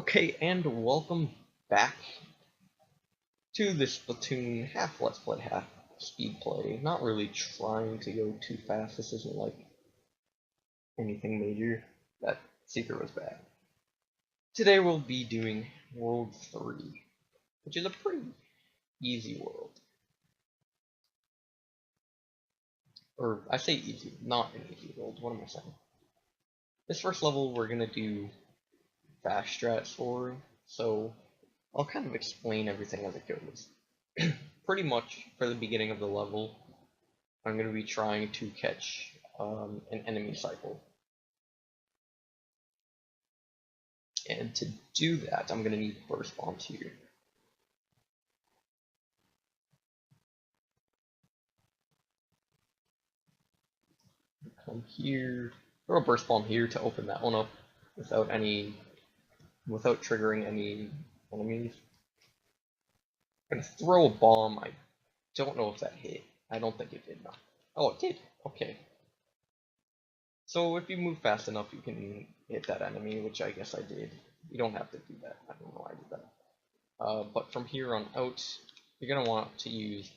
Okay, and welcome back to this Splatoon half Let's Play, half speed play. Not really trying to go too fast. This isn't like anything major. That secret was bad. Today we'll be doing World 3, which is a pretty easy world. Or, I say easy, not an easy world. What am I saying? This first level we're gonna do fast strats for, so I'll kind of explain everything as it goes. Pretty much, for the beginning of the level, I'm going to be trying to catch an enemy cycle. And to do that, I'm going to need burst bombs here. Come here, throw a burst bomb here to open that one up without triggering any enemies. I'm going to throw a bomb. I don't know if that hit. I don't think it did. No. Oh, it did. Okay. So if you move fast enough, you can hit that enemy, which I guess I did. You don't have to do that. I don't know why I did that. But from here on out, you're going to want to use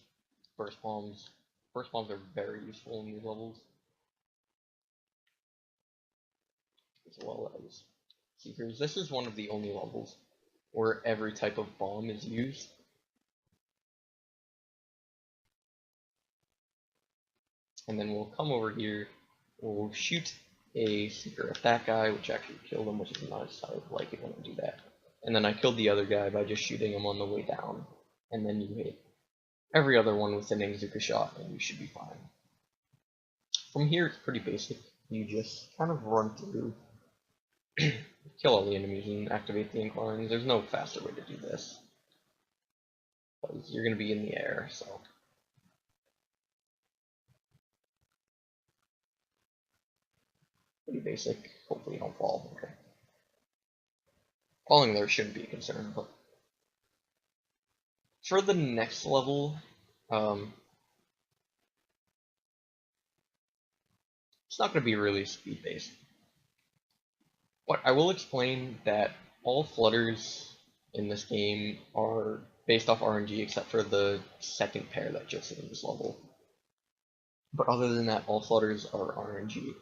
burst bombs. Burst bombs are very useful in these levels, as well as seekers. This is one of the only levels where every type of bomb is used. And then we'll come over here, we'll shoot a seeker at that guy, which actually killed him, which is nice. I like it when I do that. And then I killed the other guy by just shooting him on the way down. And then you hit every other one with an Exuka shot, and you should be fine. From here, it's pretty basic. You just kind of run through, kill all the enemies, and activate the inclines. There's no faster way to do this, because you're going to be in the air, so. Pretty basic. Hopefully you don't fall. Okay. Falling there shouldn't be a concern, but for the next level, it's not going to be really speed-based. But I will explain that all flutters in this game are based off RNG except for the second pair that just in this level. But other than that, all flutters are RNG.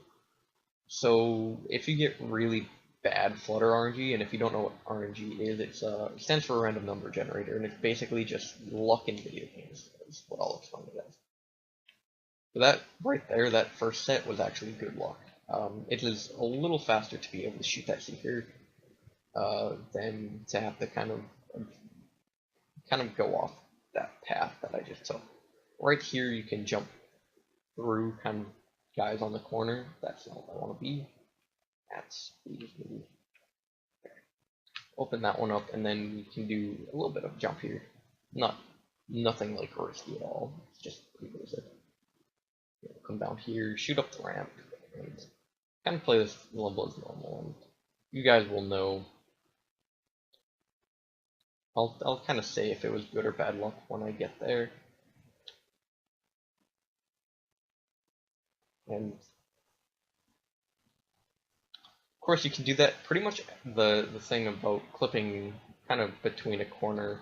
So if you get really bad flutter RNG, and if you don't know what RNG is, it stands for a random number generator, and it's basically just luck in video games, is what I'll explain it as. So that right there, that first set was actually good luck. It is a little faster to be able to shoot that seeker than to have to kind of go off that path that I just took. Right here, you can jump through kind of guys on the corner. That's not what I want to be. That's easy. Open that one up, and then you can do a little bit of jump here. Nothing like risky at all. It's just pretty basic. Come down here, shoot up the ramp, and kind of play this level as normal. And you guys will know. I'll kind of say if it was good or bad luck when I get there. And of course, you can do that. Pretty much the thing about clipping kind of between a corner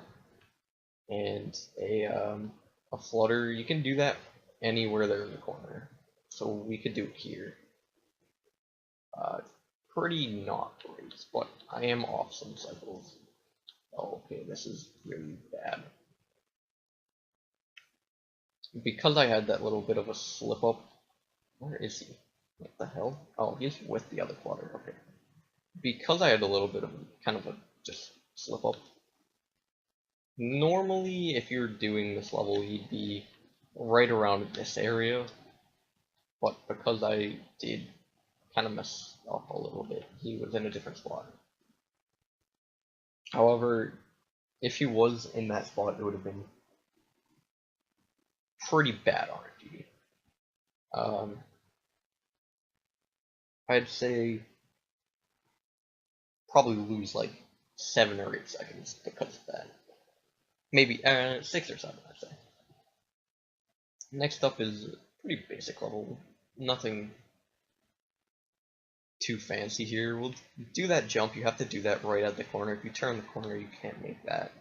and a flutter, you can do that anywhere there's a corner. So we could do it here. Pretty not great, but I am off some cycles. Oh, okay, this is really bad. Because I had that little bit of a slip up. Where is he? What the hell? Oh, he's with the other flutter. Okay. Because I had a little bit of kind of a just slip up. Normally, if you're doing this level, you'd be right around this area. But because I did kind of mess up a little bit, he was in a different spot. However, if he was in that spot, it would have been pretty bad RNG. I'd say probably lose like 7 or 8 seconds because of that. Maybe 6 or 7, I'd say. Next up is a pretty basic level. Nothing too fancy here. We'll do that jump. You have to do that right at the corner. If you turn the corner, you can't make that.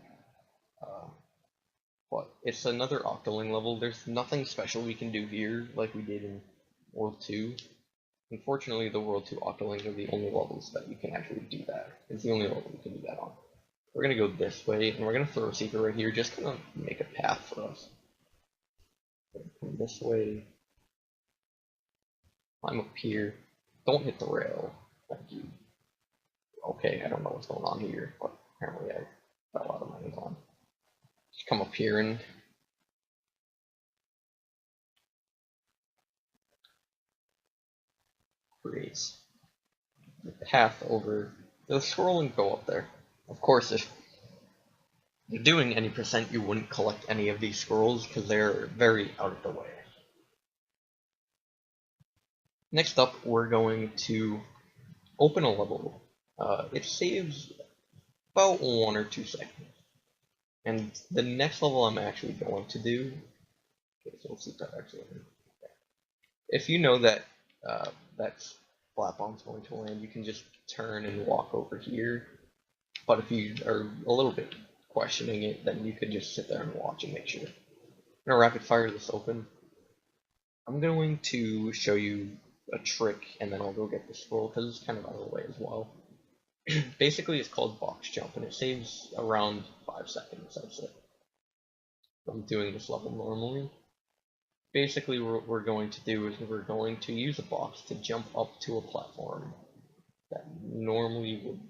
But it's another Octoling level. There's nothing special we can do here like we did in World 2. Unfortunately, the World 2 Octolings are the only levels that you can actually do that. It's the only level we can do that on. We're going to go this way, and we're going to throw a secret right here, just going to make a path for us. Come this way. Climb up here. Don't hit the rail. Thank you. Okay, I don't know what's going on here, but apparently I got a lot of mines on. Just come up here and create the path over the scroll and go up there. Of course, if you're doing any percent, you wouldn't collect any of these scrolls because they're very out of the way. Next up, we're going to open a level. It saves about 1 or 2 seconds. And the next level I'm actually going to do, okay, so we'll see if that actually, if you know that that flat bomb's going to land, you can just turn and walk over here. But if you are a little bit questioning it, then you could just sit there and watch and make sure. I'm gonna rapid fire this open. I'm going to show you a trick, and then I'll go get the scroll because it's kind of out of the way as well. Basically, it's called box jump, and it saves around 5 seconds, I'd say. I'm doing this level normally. Basically, what we're going to do is we're going to use a box to jump up to a platform that normally would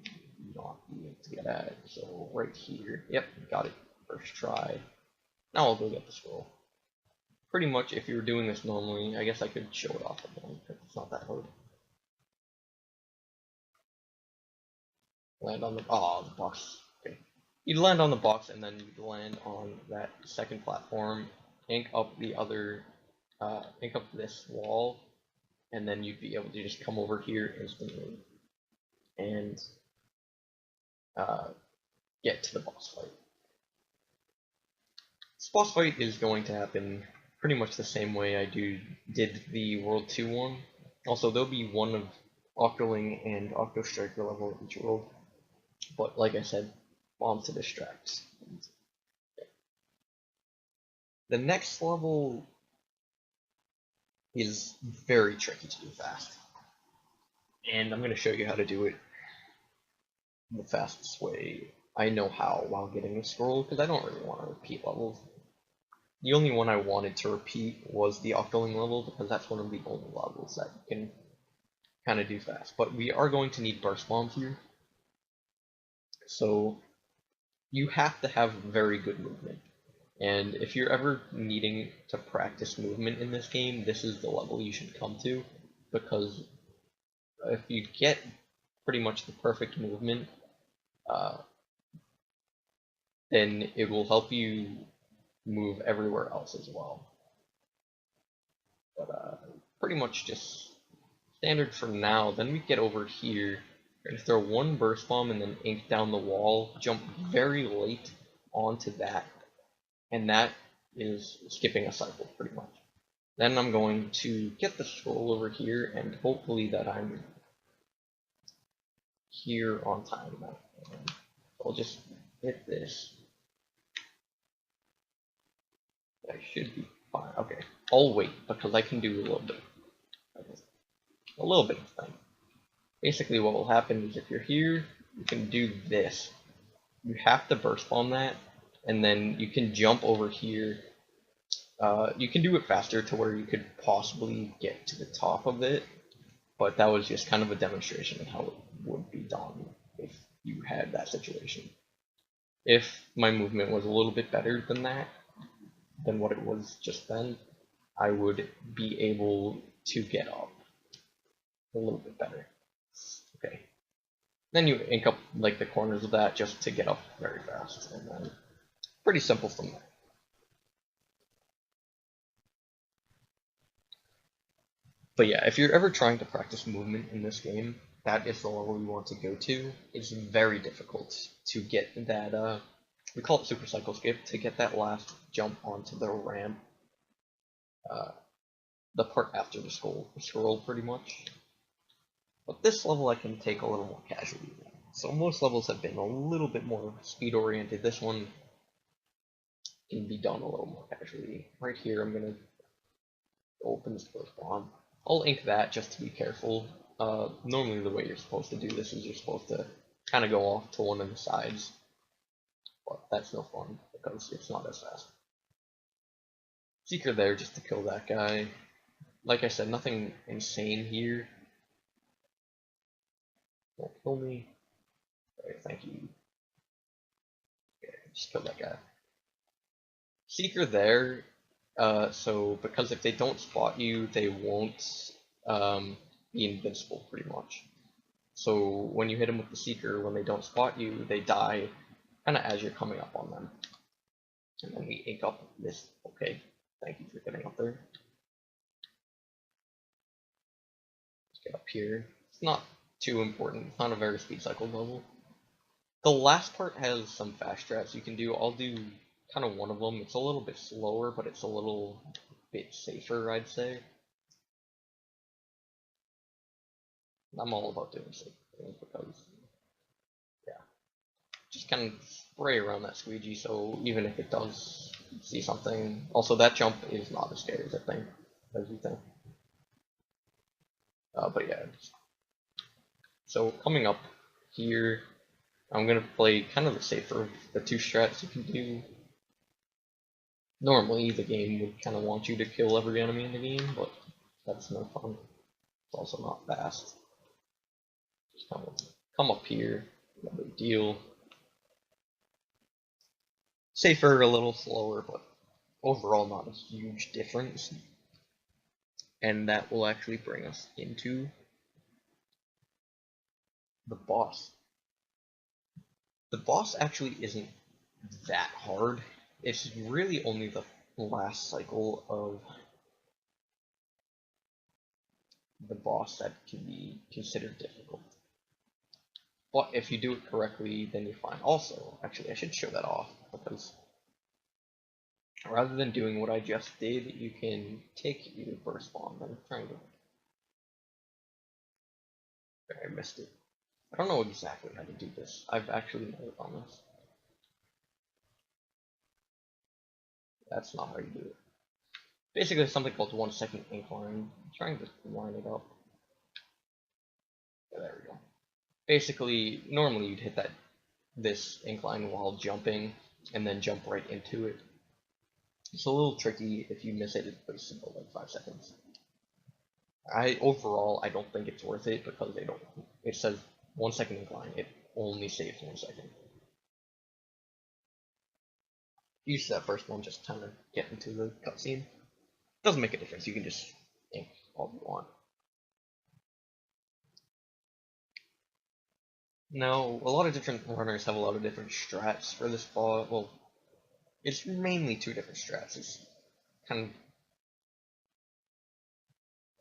not be able to get at. So right here, yep, got it, first try. Now I'll go get the scroll. Pretty much, if you were doing this normally, I guess I could show it off again, because it's not that hard. Land on the, the box, okay. You'd land on the box, and then you'd land on that second platform, ink up the other, ink up this wall, and then you'd be able to just come over here instantly, and get to the boss fight. This boss fight is going to happen pretty much the same way I did the World 2 one. Also, there'll be one of Octoling and Octo Striker level in each world. But like I said, bomb to distract. The next level is very tricky to do fast. And I'm going to show you how to do it the fastest way I know how while getting the scroll, because I don't really want to repeat levels. The only one I wanted to repeat was the Octoling level, because that's one of the only levels that you can kind of do fast. But we are going to need burst bombs here. So you have to have very good movement. And if you're ever needing to practice movement in this game, this is the level you should come to, because if you get pretty much the perfect movement, then it will help you move everywhere else as well. But pretty much just standard for now. Then we get over here. We're going to throw one burst bomb and then ink down the wall, jump very late onto that, and that is skipping a cycle pretty much. Then I'm going to get the scroll over here, and hopefully that I'm here on time now. And I'll just hit this. I should be fine. Okay, I'll wait because I can do a little bit of thing. Basically, what will happen is if you're here, you can do this. You have to burst bomb that, and then you can jump over here. You can do it faster to where you could possibly get to the top of it, but that was just kind of a demonstration of how it would be done if you had that situation. If my movement was a little bit better than that, than what it was just then, I would be able to get up a little bit better. Okay. Then you ink up like the corners of that just to get up very fast, and then pretty simple from there. But yeah, if you're ever trying to practice movement in this game, that is the level you want to go to. It's very difficult to get that, we call it super cycle skip, to get that last jump onto the ramp, the part after the scroll pretty much. But this level I can take a little more casually. So most levels have been a little bit more speed oriented. This one can be done a little more casually. Right here, I'm gonna open this first bomb. I'll ink that just to be careful. Normally the way you're supposed to do this is you're supposed to kind of go off to one of the sides, but that's no fun because it's not as fast. Seeker there just to kill that guy. Like I said, nothing insane here. Won't kill me. Alright, thank you. Okay, just kill that guy. Seeker there, so because if they don't spot you, they won't be invincible pretty much. So when you hit them with the Seeker, when they don't spot you, they die kind of as you're coming up on them. And then we ink up this. Okay, thank you for getting up there. Let's get up here. It's not too important. It's not a very speed cycle level. The last part has some fast strats you can do. I'll do kind of one of them. It's a little bit slower, but it's a little bit safer, I'd say. I'm all about doing safe things because, yeah, just kind of spray around that squeegee. So even if it does see something, also that jump is not as scary as you think. But yeah. So coming up here, I'm gonna play kind of the safer of the two strats you can do. Normally, the game would kind of want you to kill every enemy in the game, but that's no fun. It's also not fast. Just come up here, no big deal. Safer, a little slower, but overall not a huge difference. And that will actually bring us into the boss. The boss actually isn't that hard. It's really only the last cycle of the boss that can be considered difficult. But if you do it correctly, then you're fine. Also, actually, I should show that off, because rather than doing what I just did, you can take your burst bomb. I'm trying to... I missed it. I don't know exactly how to do this. I've actually never done this. That's not how you do it. Basically, there's something called 1 second incline. I'm trying to line it up. Yeah, there we go. Basically, normally you'd hit this incline while jumping, and then jump right into it. It's a little tricky. If you miss it, it's pretty simple, like 5 seconds. Overall, I don't think it's worth it because it says 1 second incline. It only saves 1 second. Use that first one just kind of get into the cutscene. Doesn't make a difference. You can just ink all you want. Now, a lot of different runners have a lot of different strats for this boss. Well, it's mainly 2 different strats. It's kind of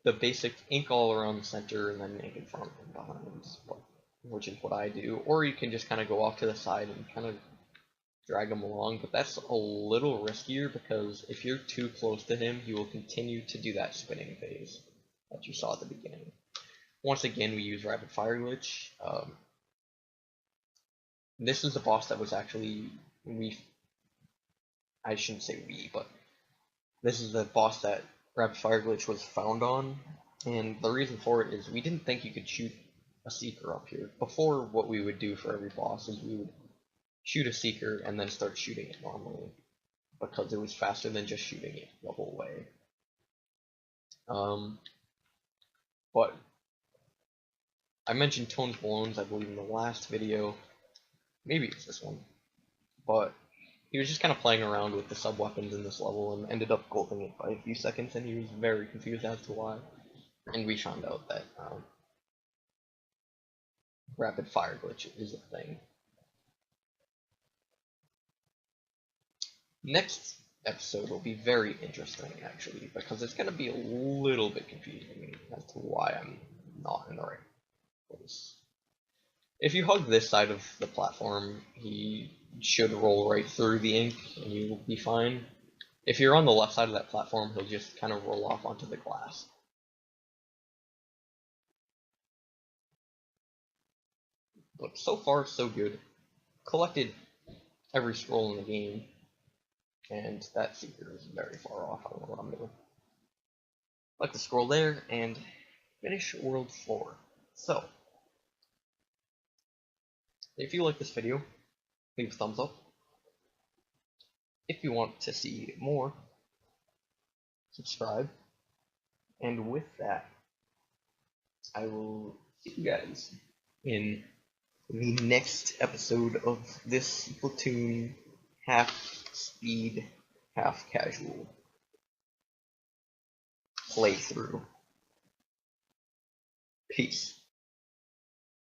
the basic ink all around the center and then ink in front and behind, which is what I do. Or you can just kind of go off to the side and kind of drag him along, but that's a little riskier because if you're too close to him, he will continue to do that spinning phase that you saw at the beginning. Once again, we use Rapid Fire Glitch. This is the boss that was actually, I shouldn't say we, but this is the boss that Rapid Fire Glitch was found on, and the reason for it is we didn't think you could shoot a Seeker up here. Before, what we would do for every boss is we would shoot a Seeker and then start shooting it normally, because it was faster than just shooting it the whole way. But I mentioned Tone's Balloons, I believe, in the last video. Maybe it's this one. But he was just kind of playing around with the sub-weapons in this level and ended up golding it by a few seconds, and he was very confused as to why. And we found out that Rapid Fire Glitch is a thing. Next episode will be very interesting, actually, because it's going to be a little bit confusing as to why I'm not in the right place. If you hug this side of the platform, he should roll right through the ink, and you will be fine. If you're on the left side of that platform, he'll just kind of roll off onto the glass. But so far, so good. Collected every scroll in the game, and that secret is very far off. I don't know what I'm doing. Like the scroll there, and finish World 4. So, if you like this video, leave a thumbs up. If you want to see more, subscribe. And with that, I will see you guys in the next episode of this Splatoon half speed, half casual playthrough. Peace.